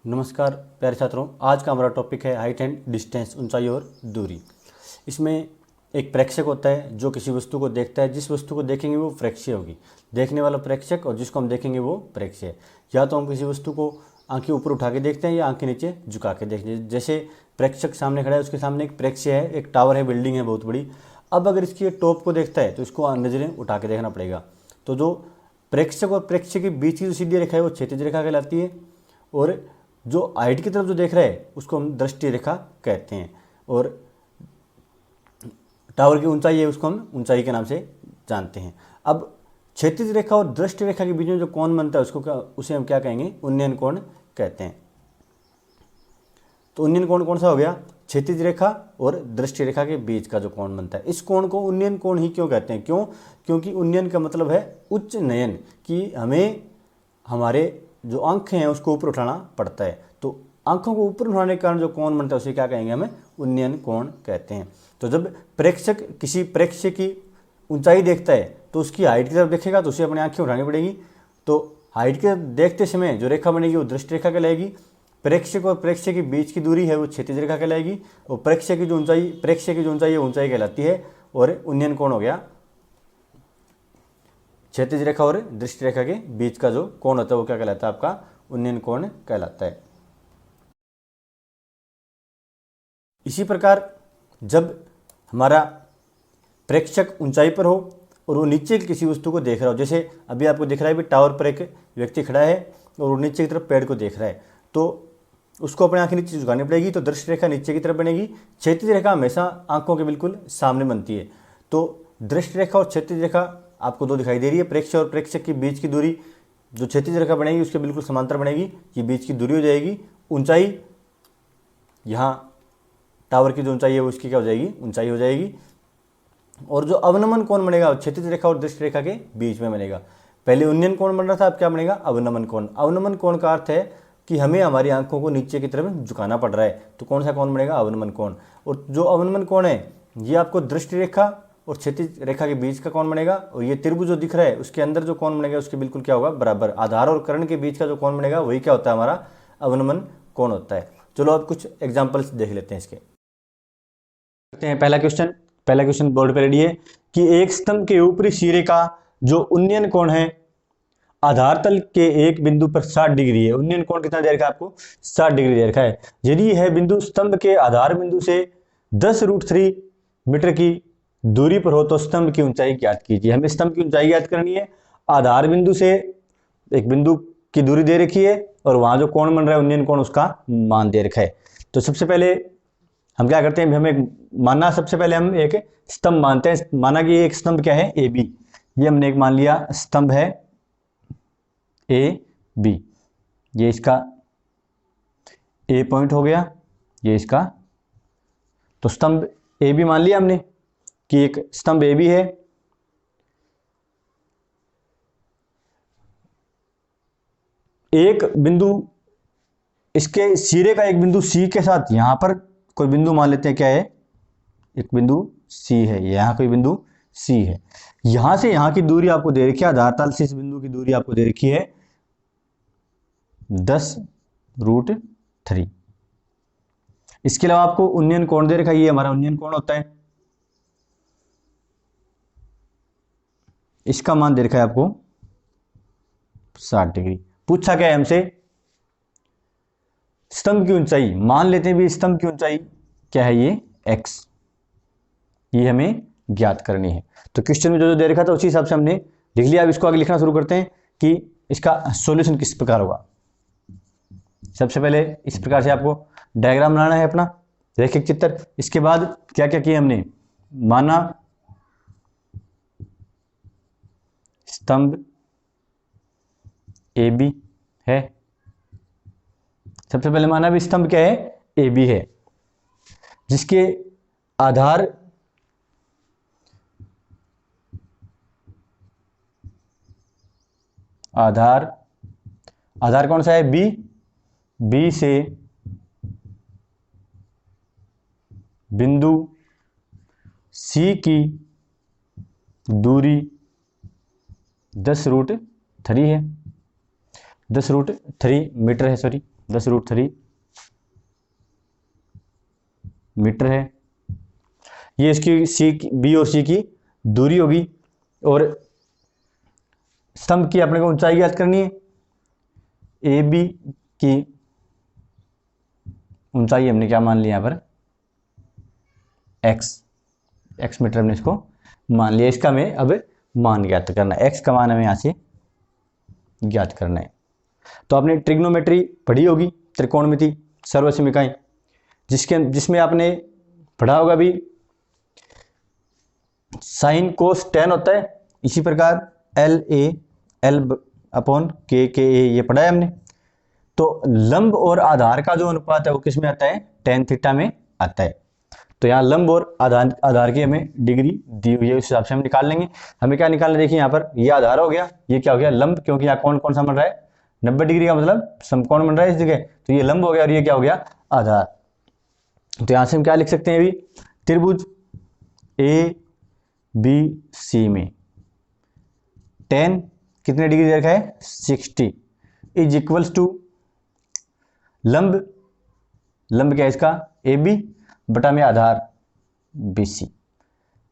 नमस्कार प्यारे छात्रों, आज का हमारा टॉपिक है हाइट एंड डिस्टेंस, ऊंचाई और दूरी। इसमें एक प्रेक्षक होता है जो किसी वस्तु को देखता है। जिस वस्तु को देखेंगे वो प्रेक्ष्य होगी, देखने वाला प्रेक्षक, और जिसको हम देखेंगे वो प्रेक्ष्य। या तो हम किसी वस्तु को आंखें ऊपर उठा के देखते हैं या आंखें नीचे झुका के देखते हैं। जैसे प्रेक्षक सामने खड़ा है, उसके सामने एक प्रेक्ष्य है, एक टावर है, बिल्डिंग है बहुत बड़ी। अब अगर इसकी टॉप को देखता है तो इसको नज़रें उठा के देखना पड़ेगा। तो जो प्रेक्षक और प्रेक्ष्य के बीच की जो सीधी रेखा है वो क्षैतिज रेखा कहलाती है, और जो हाइट की तरफ जो देख रहा है उसको हम दृष्टि रेखा कहते हैं, और टावर की ऊंचाई है उसको हम ऊंचाई के नाम से जानते हैं। अब क्षैतिज रेखा और दृष्टि रेखा के बीच में जो कोण बनता है उसे हम क्या कहेंगे? उन्नयन कोण कहते हैं। तो उन्नयन कोण कौन सा हो गया? क्षैतिज रेखा और दृष्टि रेखा के बीच का जो कोण बनता है, इस कोण को उन्नयन कोण ही क्यों कहते हैं? क्योंकि उन्नयन का मतलब है उच्च नयन, कि हमें हमारे जो आंखें हैं उसको ऊपर उठाना पड़ता है। तो आंखों को ऊपर उठाने के कारण जो कोण बनता है उसे क्या कहेंगे? हमें उन्नयन कोण कहते हैं। तो जब प्रेक्षक किसी प्रेक्ष्य की ऊंचाई देखता है तो उसकी हाइट की तरफ देखेगा तो उसे अपनी आंखें उठानी पड़ेगी। तो हाइट के देखते समय जो रेखा बनेगी वो दृष्टि रेखा कहलाएगी। प्रेक्षक और प्रेक्ष्य के बीच की दूरी है वो क्षैतिज रेखा कहलाएगी, और प्रेक्षक की जो ऊंचाई है ऊंचाई कहलाती है। और उन्नयन कोण हो गया क्षैतिज रेखा और दृष्टि रेखा के बीच का जो कोण होता है वो क्या कहलाता है? आपका उन्नयन कोण कहलाता है। इसी प्रकार जब हमारा प्रेक्षक ऊंचाई पर हो और वो नीचे किसी वस्तु को देख रहा हो, जैसे अभी आपको दिख रहा है भी टावर पर एक व्यक्ति खड़ा है और वो नीचे की तरफ पेड़ को देख रहा है, तो उसको अपनी आंखें नीचे झुकानी पड़ेगी, तो दृष्टि रेखा नीचे की तरफ बनेगी। क्षैतिज रेखा हमेशा आंखों के बिल्कुल सामने बनती है। तो दृष्टि रेखा और क्षैतिज रेखा आपको दो दिखाई दे रही है। प्रेक्षक और प्रेक्षक के बीच की दूरी जो क्षैतिज रेखा बनेगी उसके बिल्कुल समांतर बनेगी, ये बीच की दूरी हो जाएगी। ऊंचाई यहाँ टावर की जो ऊंचाई है वो उसकी क्या हो जाएगी? ऊंचाई हो जाएगी। और जो अवनमन कोण बनेगा क्षैतिज रेखा और दृष्टि रेखा के बीच में बनेगा। पहले उन्नयन कोण बन रहा था, अब क्या बनेगा? अवनमन कोण। अवनमन कोण का अर्थ है कि हमें हमारी आंखों को नीचे की तरफ झुकाना पड़ रहा है, तो कौन सा कोण बनेगा? अवनमन कोण। और जो अवनमन कोण है ये आपको दृष्टि रेखा और क्षैतिज रेखा के बीच का कोण बनेगा, और ये त्रिभुज जो दिख रहा है उसके अंदर जो कोण बनेगा उसके बिल्कुल क्या होगा? बराबर। आधार और कर्ण के बीच का जो कोण बनेगा वही क्या होता है? हमारा अवनमन कोण होता है। चलो अब कुछ एग्जाम्पल्स देख लेते हैं इसके। पहला क्वेश्चन बोर्ड पर रेडी है कि एक स्तंभ के ऊपरी सिरे का जो उन्नयन कोण है आधार तल के एक बिंदु पर 60 डिग्री है। उन्नयन कोण कितना दे रखा है आपको? 60 डिग्री दे रखा है। यदि यह बिंदु स्तंभ के आधार बिंदु से 10√3 मीटर की दूरी पर हो तो स्तंभ की ऊंचाई ज्ञात कीजिए। हमें स्तंभ की ऊंचाई ज्ञात करनी है। आधार बिंदु से एक बिंदु की दूरी दे रखी है और वहां जो कोण बन रहा है उन्नयन कोण, उसका मान दे रखा है। तो सबसे पहले हम क्या करते हैं? सबसे पहले हम एक स्तंभ मानते हैं। माना कि एक स्तंभ क्या है? A B. ये हमने एक मान लिया स्तंभ है ए बी। ये इसका ए पॉइंट हो गया, ये इसका, तो स्तंभ ए बी मान लिया हमने कि एक स्तंभ ए बी है। एक बिंदु इसके सिरे का एक बिंदु सी के साथ यहां पर कोई बिंदु मान लेते हैं, क्या है? एक बिंदु सी है, यहां कोई बिंदु सी है। यहां से यहां की दूरी आपको दे रखी है, आधार तल से इस बिंदु की दूरी आपको दे रखी है 10√3। इसके अलावा आपको उन्नयन कोण दे रखा है, ये हमारा उन्नयन कोण होता है। इसका मान दे रखा है आपको 60 डिग्री। पूछा क्या है हमसे? स्तंभ की ऊंचाई मान लेते हैं भी, स्तंभ की ऊंचाई क्या है? ये x, ये हमें ज्ञात करनी है। तो क्वेश्चन में जो दे रखा था उसी हिसाब से हमने लिख लिया। अब इसको आगे लिखना शुरू करते हैं कि इसका सॉल्यूशन किस प्रकार होगा। सबसे पहले इस प्रकार से आपको डायग्राम बनाना है अपना, रैखिक चित्र। इसके बाद क्या क्या किया हमने? माना स्तंभ ए बी है। सबसे पहले माना भी स्तंभ क्या है? ए बी है, जिसके आधार कौन सा है? बी। बी से बिंदु सी की दूरी 10√3 है, 10√3 मीटर है, सॉरी। 10√3 मीटर है। ये इसकी बी और सी की दूरी होगी और स्तंभ की अपने को ऊंचाई ज्ञात करनी है। ए बी की ऊंचाई हमने क्या मान लिया यहाँ पर x मीटर हमने इसको मान लिया। इसका हमें अब मान ज्ञात करना है, x का मान हमें यहाँ से ज्ञात करना है। तो आपने ट्रिग्नोमेट्री पढ़ी होगी, त्रिकोणमिति सर्वसम इकाई, जिसमें आपने पढ़ा होगा भी साइन कोस टेन होता है। इसी प्रकार L/K ये पढ़ा है हमने। तो लंब और आधार का जो अनुपात है वो किस में आता है, टेन थीटा में आता है। तो यहाँ लंब और आधार की हमें डिग्री दी हुई है, उस हिसाब से हम निकाल लेंगे। हमें क्या निकालना है, देखिए यहाँ पर ये आधार हो गया, ये क्या हो गया लंब, क्योंकि यहाँ कौन कौन सा बन रहा है 90 डिग्री का मतलब समकोण बन रहा है इस जगह, तो ये लंब हो गया और ये क्या हो गया आधार। तो यहाँ से हम क्या लिख सकते हैं अभी, त्रिभुज ABC में टेन कितने डिग्री दे रखा है 60 इज इक्वल्स टू लंब क्या है इसका AB बटा में आधार BC।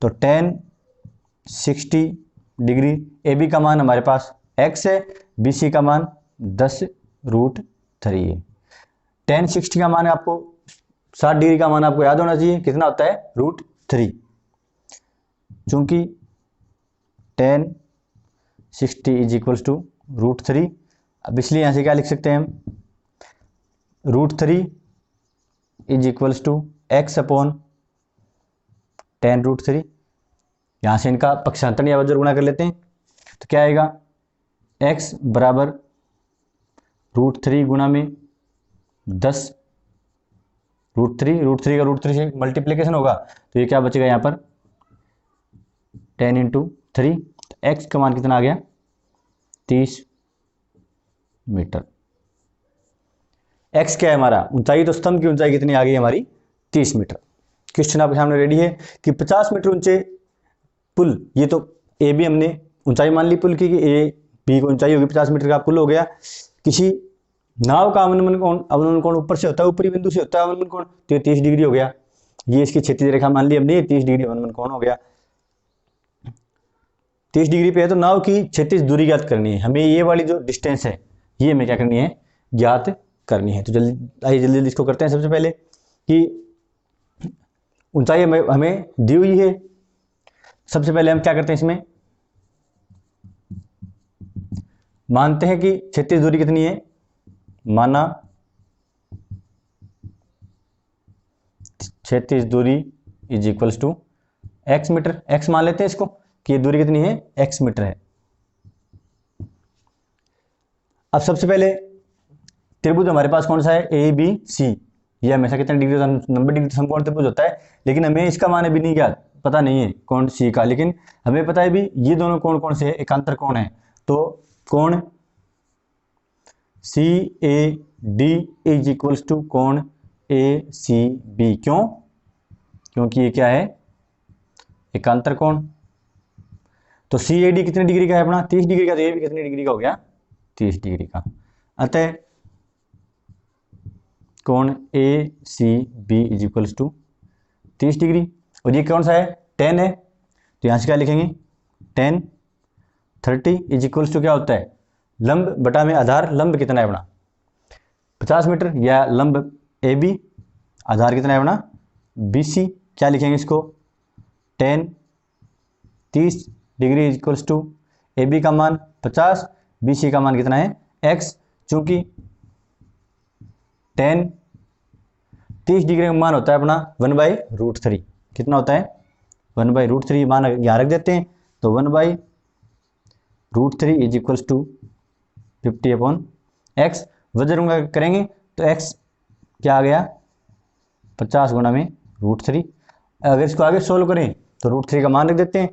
तो टेन 60 डिग्री, AB का मान हमारे पास x है, BC का मान 10√3 है। टेन 60 का मान है आपको 60 डिग्री का मान आपको याद होना चाहिए, कितना होता है √3। चूंकि टेन 60 इज इक्वल्स टू √3, अब इसलिए यहाँ से क्या लिख सकते हैं हम, √3 is equals to x upon ten √3। यहाँ से इनका पक्षांतर या अवजर गुणा कर लेते हैं, तो क्या आएगा x बराबर √3 गुणा में 10 √3 का √3 से मल्टीप्लीकेशन होगा, तो ये क्या बचेगा यहाँ पर 10 × 3, तो x का मान कितना आ गया 30 मीटर। x क्या है हमारा ऊंचाई, तो स्तंभ की ऊंचाई कितनी आ गई हमारी 30 मीटर। क्वेश्चन आपके सामने रेडी है कि 50 मीटर ऊंचे पुल, ये तो ए बी हमने ऊंचाई मान ली पुल की कि ए बी की ऊंचाई होगी 50 मीटर का पुल हो गया। किसी नाव का अवनमन कोण ऊपर से होता है, ऊपरी बिंदु से होता है अवनमन कोण, तो ये 30 डिग्री हो गया। ये इसकी क्षैतिज रेखा मान ली हमने, 30 डिग्री अवनमन कोण हो गया। 30 डिग्री पे है तो नाव की क्षैतिज दूरी ज्ञात करनी है हमें, ये वाली जो डिस्टेंस है ये हमें क्या करनी है ज्ञात करनी है। तो आइए जल्दी इसको करते हैं। सबसे पहले कि ऊंचाई हमें दी हुई है, सबसे पहले हम क्या करते हैं इसमें मानते हैं कि क्षैतिज दूरी कितनी है, माना क्षैतिज दूरी is equals to x metre, x मान लेते हैं इसको कि ये दूरी कितनी है x मीटर है। अब सबसे पहले त्रिभुज हमारे पास कौन सा है ABC, ये हमेशा कितने डिग्री 90 डिग्री समकोण त्रिभुज होता है, लेकिन हमें इसका मान अभी नहीं ज्ञात पता नहीं है कोण C का, लेकिन हमें पता है भी ये दोनों कोण कौन से है एकांतर कोण है। तो कोण CAD इज इक्वल्स टू कोण ACB, क्यों, क्योंकि ये क्या है एकांतर कोण। तो CAD कितने डिग्री का है अपना 30 डिग्री का, तो ये भी कितने डिग्री का हो गया 30 डिग्री का। अतः कोण ACB is equals to 30 degree, और ये कौन सा है 10 है, तो यहाँ से क्या लिखेंगे 10 30 इज इक्वल्स टू क्या होता है लंब बटा में आधार, लंब कितना है अपना 50 मीटर, या लंब AB आधार कितना है अपना BC, क्या लिखेंगे इसको 10 30 degree is equals to AB का मान 50, BC का मान कितना है x, चूंकि 10 30 डिग्री का मान होता है अपना 1/√3, कितना होता है 1/√3 मान यहाँ रख देते हैं, तो 1/√3 इज इक्वल्स टू 50/x, वज्र करेंगे तो x क्या आ गया 50 गुणा में √3। अगर इसको आगे सोल्व करें तो √3 का मान रख देते हैं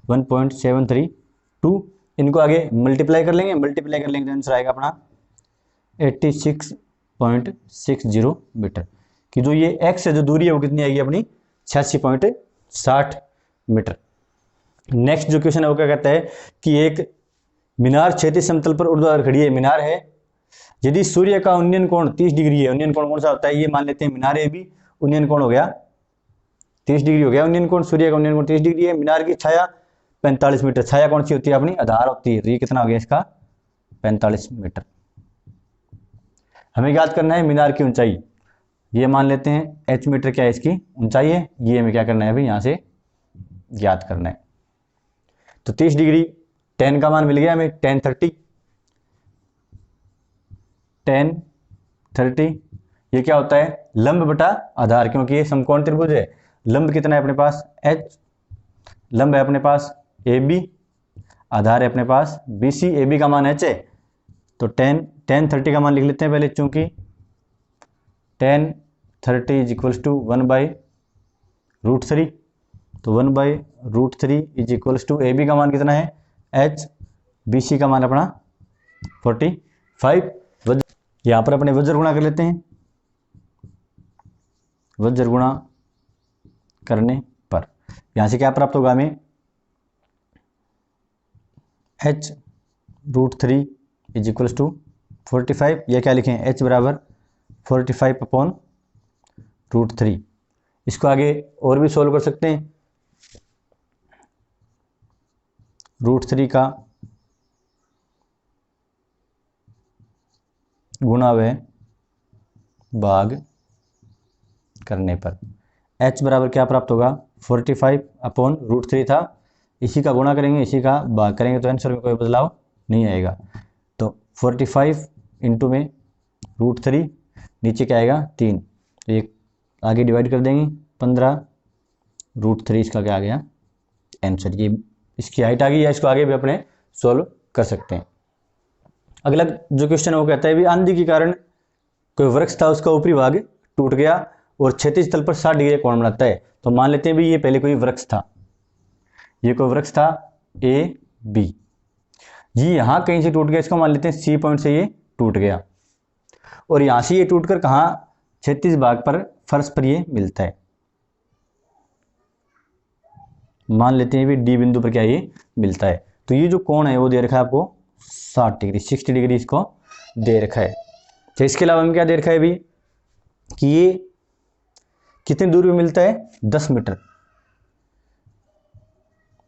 1.732, इनको आगे मल्टीप्लाई कर लेंगे तो आंसर आएगा अपना 86.60 मीटर कि जो ये x है जो दूरी है वो कितनी आएगी अपनी 86.60 मीटर। नेक्स्ट जो क्वेश्चन है वो क्या कहता है कि एक मीनार क्षैतिज समतल पर ऊर्ध्वाधर खड़ी है, मीनार है यदि सूर्य का उन्नयन कोण 30 डिग्री है, उन्नयन कोण कौन सा होता है, ये मान लेते हैं मीनार ए बी, उन्नयन कोण हो गया 30 डिग्री हो गया उन्नयन कोण, सूर्य का उन्नयन कोण 30 डिग्री है, मीनार की छाया 45 मीटर, छाया कौन सी होती है अपनी, आधार होती है, तो ये कितना हो गया इसका 45 मीटर। हमें याद करना है मीनार की ऊंचाई, ये मान लेते हैं h मीटर क्या है इसकी ऊंचाई है, ये हमें क्या करना है अभी यहाँ से याद करना है। तो 30 डिग्री tan का मान मिल गया हमें, tan 30 ये क्या होता है लंब बटा आधार, क्योंकि ये समकोण त्रिभुज है। लंब कितना है अपने पास h, लंब है अपने पास AB, आधार है अपने पास BC, AB का मान h है, तो tan 30 का मान लिख लेते हैं पहले, चूंकि tan 30 इज इक्वल्स टू 1/√3, तो 1/√3 इज इक्वल्स टू AB का मान कितना है h, BC का मान अपना 45। यहाँ पर अपने वज्र गुणा कर लेते हैं, वज्र गुणा करने पर यहाँ से क्या प्राप्त होगा हमें h√3 इज इक्वल्स टू 45, यह क्या लिखें h बराबर 45/√3। इसको आगे और भी सोल्व कर सकते हैं, √3 का गुणा व भाग करने पर h बराबर क्या प्राप्त होगा 45/√3 था, इसी का गुणा करेंगे इसी का भाग करेंगे तो आंसर में कोई बदलाव नहीं आएगा। तो 45 इंटू में √3, नीचे क्या आएगा 3, तो ये आगे डिवाइड कर देंगे 15/√3, इसका क्या आ गया आंसर, ये इसकी हाइट आ गई, या इसको आगे भी अपने सोल्व कर सकते हैं। अगला जो क्वेश्चन है वो कहता है भी आंधी के कारण कोई वृक्ष था, उसका ऊपरी भाग टूट गया और क्षैतिज तल पर 60 डिग्री कोण बनाता है। तो मान लेते हैं भी ये पहले कोई वृक्ष था, ये कोई वृक्ष था AB, ये यहाँ कहीं से टूट गया, इसको मान लेते हैं C पॉइंट से ये टूट गया, और यहाँ से ये टूटकर कहाँ क्षैतिज भाग पर फर्श पर ये मिलता है, मान लेते हैं भी D बिंदु पर क्या ये मिलता है। तो ये जो कोण है वो दे रखा है आपको 60 डिग्री, 60 डिग्री इसको दे रखा है। तो इसके अलावा हमें क्या दे रखा है भी कि ये कितनी दूरी पे मिलता है 10 मीटर,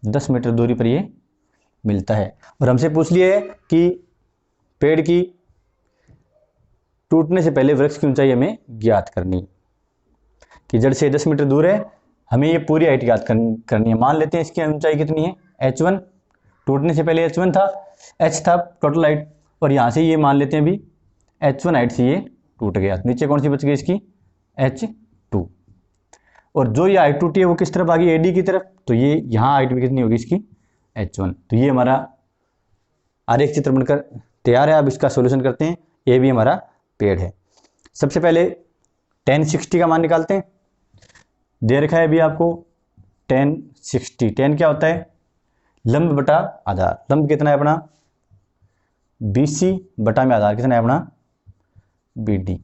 10 मीटर दूरी पर ये मिलता है। और हमसे पूछ लिया है कि पेड़ की टूटने से पहले वृक्ष की ऊंचाई हमें ज्ञात करनी, कि जड़ से 10 मीटर दूर है, हमें ये पूरी हाइट ज्ञात करनी है। मान लेते हैं इसकी ऊंचाई कितनी है h1, टूटने से पहले h1 था, h था टोटल हाइट, और यहाँ से ये मान लेते हैं भी h1 हाइट से ये टूट गया, नीचे कौन सी बच गई इसकी h2, और जो ये हाइट टूटी है वो किस तरफ आ गई AD की तरफ, तो ये यहाँ हाइट भी कितनी होगी इसकी h1। तो ये हमारा आरेख चित्र बनकर तैयार है। अब इसका सॉल्यूशन करते हैं, ये भी हमारा पेड़ है। सबसे पहले tan 60 का मान निकालते हैं, दे रखा है भी आपको tan 60, tan क्या होता है लंब बटा आधार, लंब कितना है अपना BC बटा में आधार कितना है अपना BD,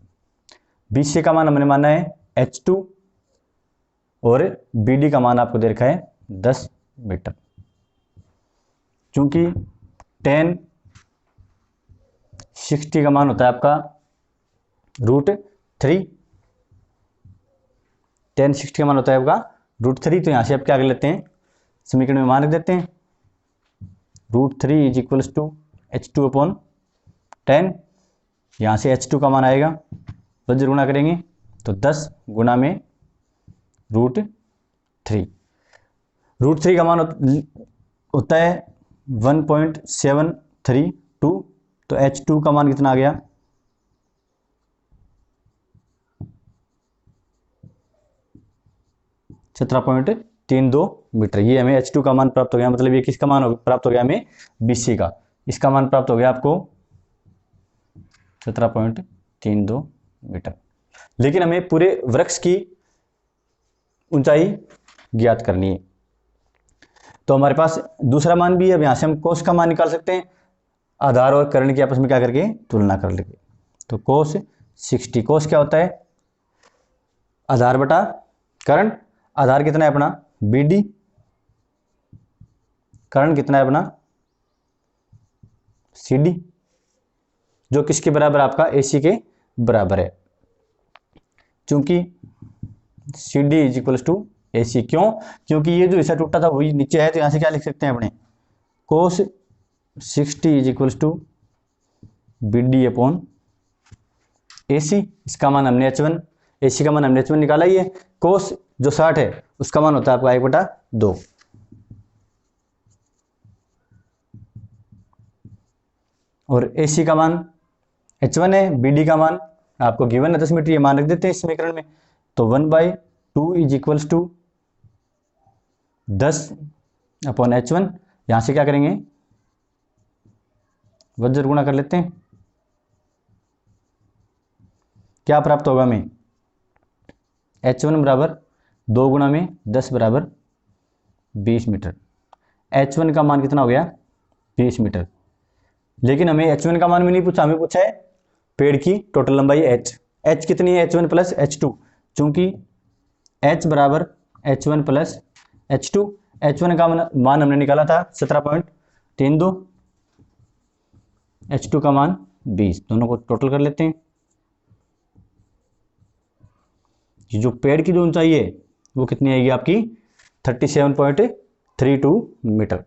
BC का मान हमने माना है h2 और BD का मान आपको दे रखा है 10 मीटर। चूंकि tan 60 का मान होता है आपका √3, tan 60 का मान होता है आपका √3, तो यहाँ से आप क्या कर लेते हैं समीकरण में मान रख देते हैं, √3 इज इक्वल्स टू h2/10, यहाँ से h2 का मान आएगा, वज्र गुणा करेंगे तो 10 गुणा में √3, √3 का मान होता है 1.732, तो h2 का मान कितना आ गया 17.32 मीटर। ये हमें h2 का मान प्राप्त हो गया, मतलब ये किसका मान प्राप्त हो गया हमें BC का, इसका मान प्राप्त हो गया आपको 17.32 मीटर। लेकिन हमें पूरे वृक्ष की ऊंचाई ज्ञात करनी है, तो हमारे पास दूसरा मान भी है। अब यहाँ से हम कोस का मान निकाल सकते हैं, आधार और कर्ण की आपस में क्या करके तुलना कर लेंगे। तो कोस 60, कोस क्या होता है आधार बटा कर्ण, आधार कितना है अपना BD, कर्ण कितना है अपना CD, जो किसके बराबर, आपका AC के बराबर है। चूंकि CD is equals to AC, क्यों? क्योंकि ये जो हिस्सा टूटा था वही नीचे है, तो यहाँ से क्या लिख सकते हैं अपने, cos 60 is equals to BD upon AC। इसका मान हमने H1, AC का मान हमने H1 निकाला ही है। cos जो 60 है उसका मान होता है आपका 1/2, और AC का मान H1 है, BD का मान आपको गिवन है 10 मीटर, ये मान रख देते हैं इस समीकरण में। तो 1/2 is equals to 10 upon H1, यहां से क्या करेंगे, वज्र गुणा कर लेते हैं। क्या प्राप्त होगा हमें, H1 बराबर 2 गुणा में 10 बराबर 20 मीटर। H1 का मान कितना हो गया, 20 मीटर। लेकिन हमें H1 का मान भी नहीं पूछा, हमें पूछा है पेड़ की टोटल लंबाई H कितनी है, H1 प्लस H2। चूंकि H बराबर H1 प्लस H2, H1 का मान हमने निकाला था 17.32, H2 का मान 20, दोनों को टोटल कर लेते हैं। जो पेड़ की जो ऊंचाई है वो कितनी आएगी आपकी, 37.32 मीटर।